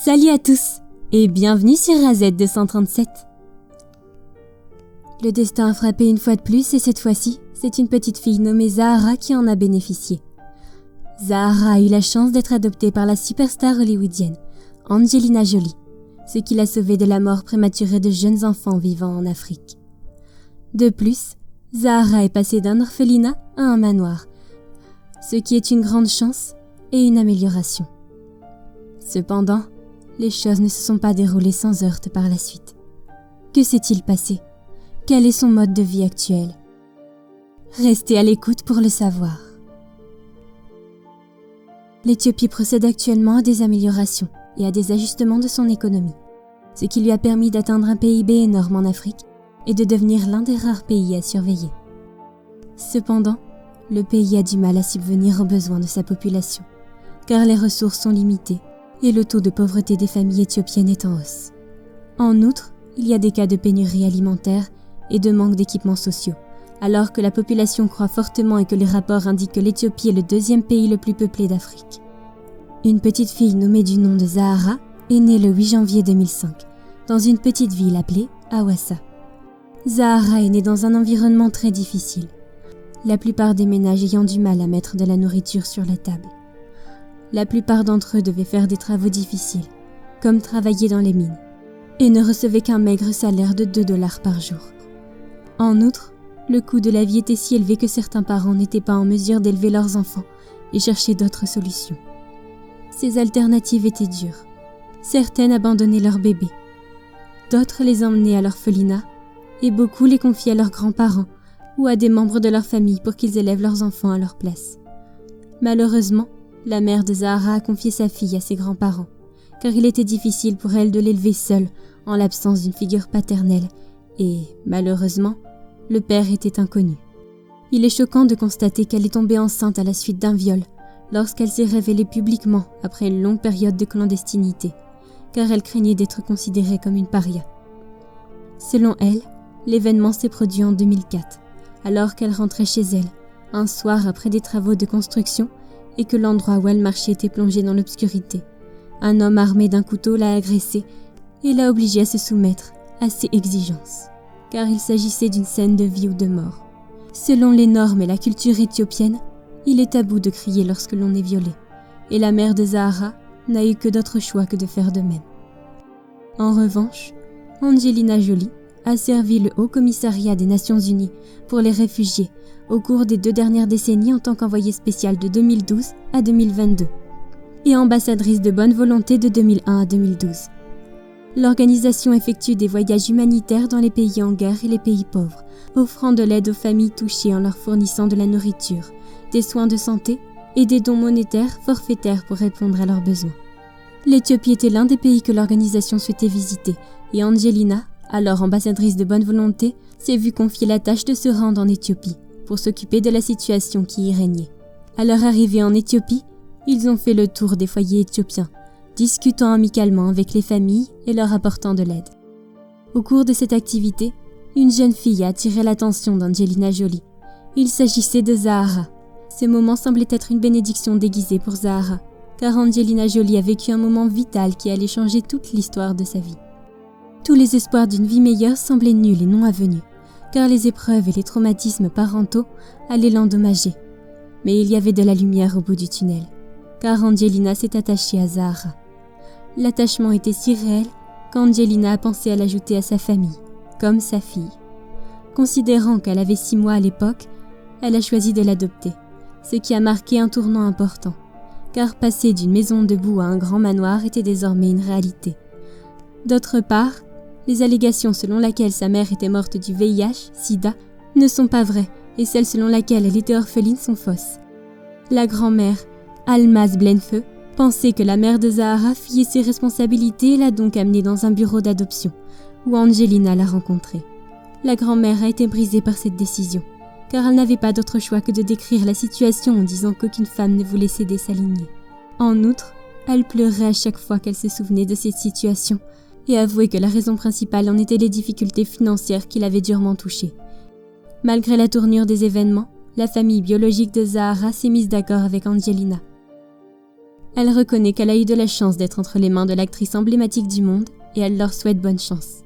Salut à tous et bienvenue sur AZ237. Le destin a frappé une fois de plus et cette fois-ci, c'est une petite fille nommée Zahara qui en a bénéficié. Zahara a eu la chance d'être adoptée par la superstar hollywoodienne Angelina Jolie, ce qui l'a sauvée de la mort prématurée de jeunes enfants vivant en Afrique. De plus, Zahara est passée d'un orphelinat à un manoir, ce qui est une grande chance et une amélioration. Cependant, les choses ne se sont pas déroulées sans heurts par la suite. Que s'est-il passé? Quel est son mode de vie actuel? Restez à l'écoute pour le savoir. L'Éthiopie procède actuellement à des améliorations et à des ajustements de son économie, ce qui lui a permis d'atteindre un PIB énorme en Afrique et de devenir l'un des rares pays à surveiller. Cependant, le pays a du mal à subvenir aux besoins de sa population, car les ressources sont limitées et le taux de pauvreté des familles éthiopiennes est en hausse. En outre, il y a des cas de pénurie alimentaire et de manque d'équipements sociaux, alors que la population croît fortement et que les rapports indiquent que l'Éthiopie est le deuxième pays le plus peuplé d'Afrique. Une petite fille nommée du nom de Zahara est née le 8 janvier 2005, dans une petite ville appelée Hawassa. Zahara est née dans un environnement très difficile, la plupart des ménages ayant du mal à mettre de la nourriture sur la table. La plupart d'entre eux devaient faire des travaux difficiles, comme travailler dans les mines, et ne recevaient qu'un maigre salaire de $2 par jour. En outre, le coût de la vie était si élevé que certains parents n'étaient pas en mesure d'élever leurs enfants et cherchaient d'autres solutions. Ces alternatives étaient dures. Certaines abandonnaient leurs bébés, d'autres les emmenaient à l'orphelinat, et beaucoup les confiaient à leurs grands-parents ou à des membres de leur famille pour qu'ils élèvent leurs enfants à leur place. Malheureusement, la mère de Zahara a confié sa fille à ses grands-parents, car il était difficile pour elle de l'élever seule en l'absence d'une figure paternelle, et, malheureusement, le père était inconnu. Il est choquant de constater qu'elle est tombée enceinte à la suite d'un viol, lorsqu'elle s'est révélée publiquement après une longue période de clandestinité, car elle craignait d'être considérée comme une paria. Selon elle, l'événement s'est produit en 2004, alors qu'elle rentrait chez elle, un soir après des travaux de construction, et que l'endroit où elle marchait était plongé dans l'obscurité. Un homme armé d'un couteau l'a agressée et l'a obligée à se soumettre à ses exigences, car il s'agissait d'une scène de vie ou de mort. Selon les normes et la culture éthiopienne, il est tabou de crier lorsque l'on est violé, et la mère de Zahara n'a eu que d'autre choix que de faire de même. En revanche, Angelina Jolie a servi le Haut Commissariat des Nations Unies pour les réfugiés au cours des 2 dernières décennies en tant qu'envoyée spéciale de 2012 à 2022 et ambassadrice de bonne volonté de 2001 à 2012. L'organisation effectue des voyages humanitaires dans les pays en guerre et les pays pauvres, offrant de l'aide aux familles touchées en leur fournissant de la nourriture, des soins de santé et des dons monétaires forfaitaires pour répondre à leurs besoins. L'Éthiopie était l'un des pays que l'organisation souhaitait visiter et Angelina, alors ambassadrice de bonne volonté, s'est vue confier la tâche de se rendre en Éthiopie pour s'occuper de la situation qui y régnait. À leur arrivée en Éthiopie, ils ont fait le tour des foyers éthiopiens, discutant amicalement avec les familles et leur apportant de l'aide. Au cours de cette activité, une jeune fille a attiré l'attention d'Angelina Jolie. Il s'agissait de Zahara. Ce moment semblait être une bénédiction déguisée pour Zahara, car Angelina Jolie a vécu un moment vital qui allait changer toute l'histoire de sa vie. Tous les espoirs d'une vie meilleure semblaient nuls et non avenus, car les épreuves et les traumatismes parentaux allaient l'endommager. Mais il y avait de la lumière au bout du tunnel, car Angelina s'est attachée à Zahara. L'attachement était si réel qu'Angelina a pensé à l'ajouter à sa famille, comme sa fille. Considérant qu'elle avait 6 mois à l'époque, elle a choisi de l'adopter, ce qui a marqué un tournant important, car passer d'une maison de boue à un grand manoir était désormais une réalité. D'autre part, les allégations selon lesquelles sa mère était morte du VIH, SIDA, ne sont pas vraies et celles selon lesquelles elle était orpheline sont fausses. La grand-mère, Almaz Blenfeu, pensait que la mère de Zahara fuyait ses responsabilités et l'a donc amenée dans un bureau d'adoption, où Angelina l'a rencontrée. La grand-mère a été brisée par cette décision, car elle n'avait pas d'autre choix que de décrire la situation en disant qu'aucune femme ne voulait céder sa lignée. En outre, elle pleurait à chaque fois qu'elle se souvenait de cette situation, et avouait que la raison principale en était les difficultés financières qui l'avaient durement touchée. Malgré la tournure des événements, la famille biologique de Zahara s'est mise d'accord avec Angelina. Elle reconnaît qu'elle a eu de la chance d'être entre les mains de l'actrice emblématique du monde et elle leur souhaite bonne chance.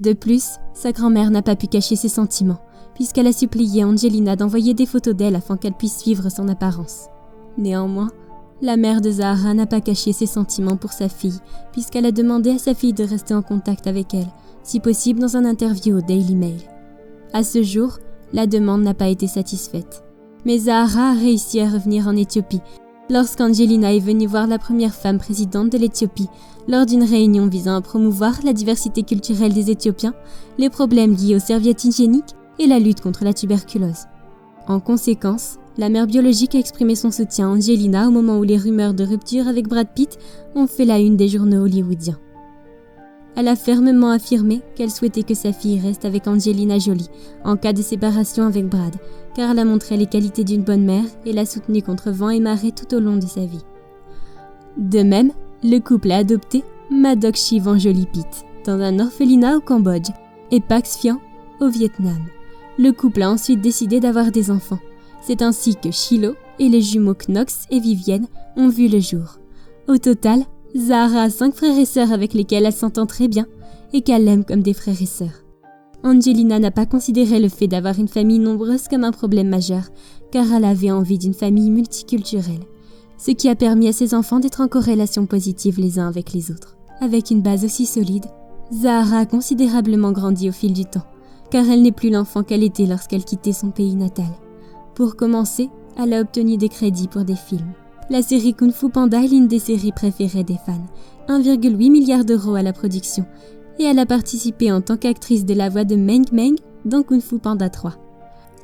De plus, sa grand-mère n'a pas pu cacher ses sentiments, puisqu'elle a supplié Angelina d'envoyer des photos d'elle afin qu'elle puisse suivre son apparence. Néanmoins, la mère de Zahra n'a pas caché ses sentiments pour sa fille, puisqu'elle a demandé à sa fille de rester en contact avec elle, si possible dans un interview au Daily Mail. À ce jour, la demande n'a pas été satisfaite. Mais Zahra a réussi à revenir en Éthiopie, lorsqu'Angelina est venue voir la première femme présidente de l'Éthiopie lors d'une réunion visant à promouvoir la diversité culturelle des Éthiopiens, les problèmes liés aux serviettes hygiéniques et la lutte contre la tuberculose. En conséquence, la mère biologique a exprimé son soutien à Angelina au moment où les rumeurs de rupture avec Brad Pitt ont fait la une des journaux hollywoodiens. Elle a fermement affirmé qu'elle souhaitait que sa fille reste avec Angelina Jolie en cas de séparation avec Brad, car elle a montré les qualités d'une bonne mère et l'a soutenue contre vent et marée tout au long de sa vie. De même, le couple a adopté Madok Shivanjoli Pitt dans un orphelinat au Cambodge et Pax Phian au Vietnam. Le couple a ensuite décidé d'avoir des enfants. C'est ainsi que Shiloh et les jumeaux Knox et Vivienne ont vu le jour. Au total, Zahra a 5 frères et sœurs avec lesquels elle s'entend très bien et qu'elle aime comme des frères et sœurs. Angelina n'a pas considéré le fait d'avoir une famille nombreuse comme un problème majeur, car elle avait envie d'une famille multiculturelle, ce qui a permis à ses enfants d'être en corrélation positive les uns avec les autres. Avec une base aussi solide, Zahra a considérablement grandi au fil du temps, car elle n'est plus l'enfant qu'elle était lorsqu'elle quittait son pays natal. Pour commencer, elle a obtenu des crédits pour des films. La série Kung Fu Panda est l'une des séries préférées des fans, 1,8 milliard d'euros à la production, et elle a participé en tant qu'actrice de la voix de Meng Meng dans Kung Fu Panda 3.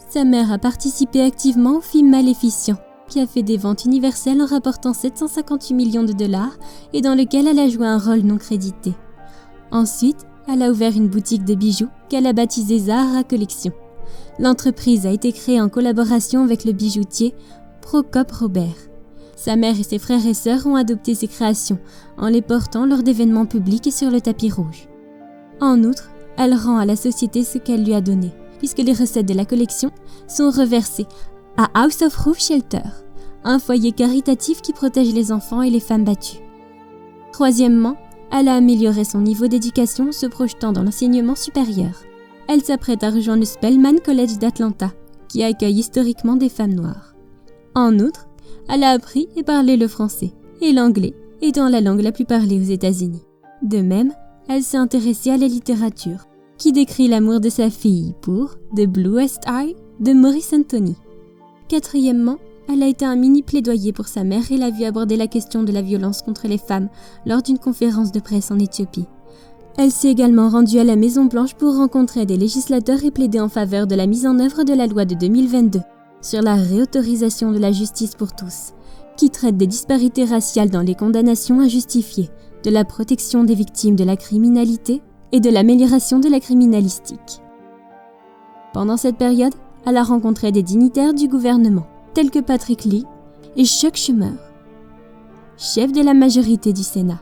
Sa mère a participé activement au film Maléficent, qui a fait des ventes universelles en rapportant 758 millions de dollars et dans lequel elle a joué un rôle non crédité. Ensuite, elle a ouvert une boutique de bijoux qu'elle a baptisée Zahra Collection. L'entreprise a été créée en collaboration avec le bijoutier Prokop Robert. Sa mère et ses frères et sœurs ont adopté ses créations en les portant lors d'événements publics et sur le tapis rouge. En outre, elle rend à la société ce qu'elle lui a donné, puisque les recettes de la collection sont reversées à House of Roof Shelter, un foyer caritatif qui protège les enfants et les femmes battues. Troisièmement, elle a amélioré son niveau d'éducation en se projetant dans l'enseignement supérieur. Elle s'apprête à rejoindre le Spelman College d'Atlanta, qui accueille historiquement des femmes noires. En outre, elle a appris et parlé le français et l'anglais, étant la langue la plus parlée aux États-Unis. De même, elle s'est intéressée à la littérature, qui décrit l'amour de sa fille pour The Bluest Eye de Maurice Anthony. Quatrièmement, elle a été un mini plaidoyer pour sa mère et l'a vu aborder la question de la violence contre les femmes lors d'une conférence de presse en Éthiopie. Elle s'est également rendue à la Maison-Blanche pour rencontrer des législateurs et plaider en faveur de la mise en œuvre de la loi de 2022 sur la réautorisation de la justice pour tous, qui traite des disparités raciales dans les condamnations injustifiées, de la protection des victimes de la criminalité et de l'amélioration de la criminalistique. Pendant cette période, elle a rencontré des dignitaires du gouvernement, tels que Patrick Lee et Chuck Schumer, chef de la majorité du Sénat.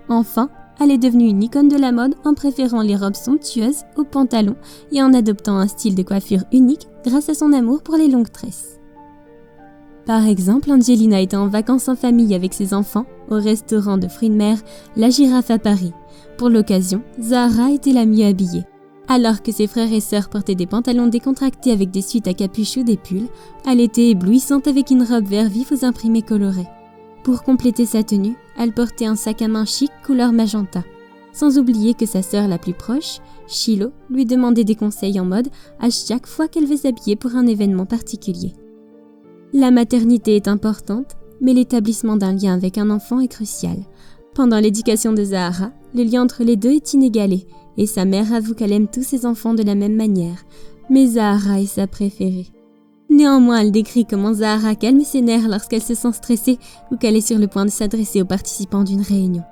Enfin, elle est devenue une icône de la mode en préférant les robes somptueuses aux pantalons et en adoptant un style de coiffure unique grâce à son amour pour les longues tresses. Par exemple, Angelina était en vacances en famille avec ses enfants au restaurant de fruits de mer La Girafe à Paris. Pour l'occasion, Zahra était la mieux habillée. Alors que ses frères et sœurs portaient des pantalons décontractés avec des suites à capuche ou des pulls, elle était éblouissante avec une robe vert vif aux imprimés colorés. Pour compléter sa tenue, elle portait un sac à main chic couleur magenta. Sans oublier que sa sœur la plus proche, Shiloh, lui demandait des conseils en mode à chaque fois qu'elle veut s'habiller pour un événement particulier. La maternité est importante, mais l'établissement d'un lien avec un enfant est crucial. Pendant l'éducation de Zahra, le lien entre les deux est inégalé, et sa mère avoue qu'elle aime tous ses enfants de la même manière, mais Zahra est sa préférée. Néanmoins, elle décrit comment Zahra calme ses nerfs lorsqu'elle se sent stressée ou qu'elle est sur le point de s'adresser aux participants d'une réunion.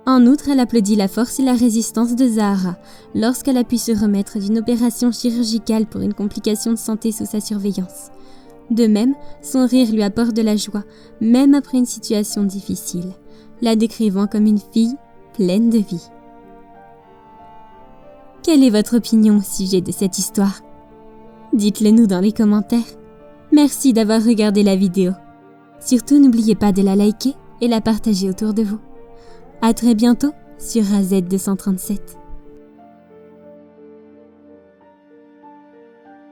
En outre, elle applaudit la force et la résistance de Zahra lorsqu'elle a pu se remettre d'une opération chirurgicale pour une complication de santé sous sa surveillance. De même, son rire lui apporte de la joie, même après une situation difficile, la décrivant comme une fille pleine de vie. Quelle est votre opinion au sujet de cette histoire? Dites-le nous dans les commentaires. Merci d'avoir regardé la vidéo. Surtout n'oubliez pas de la liker et la partager autour de vous. À très bientôt sur AZ237.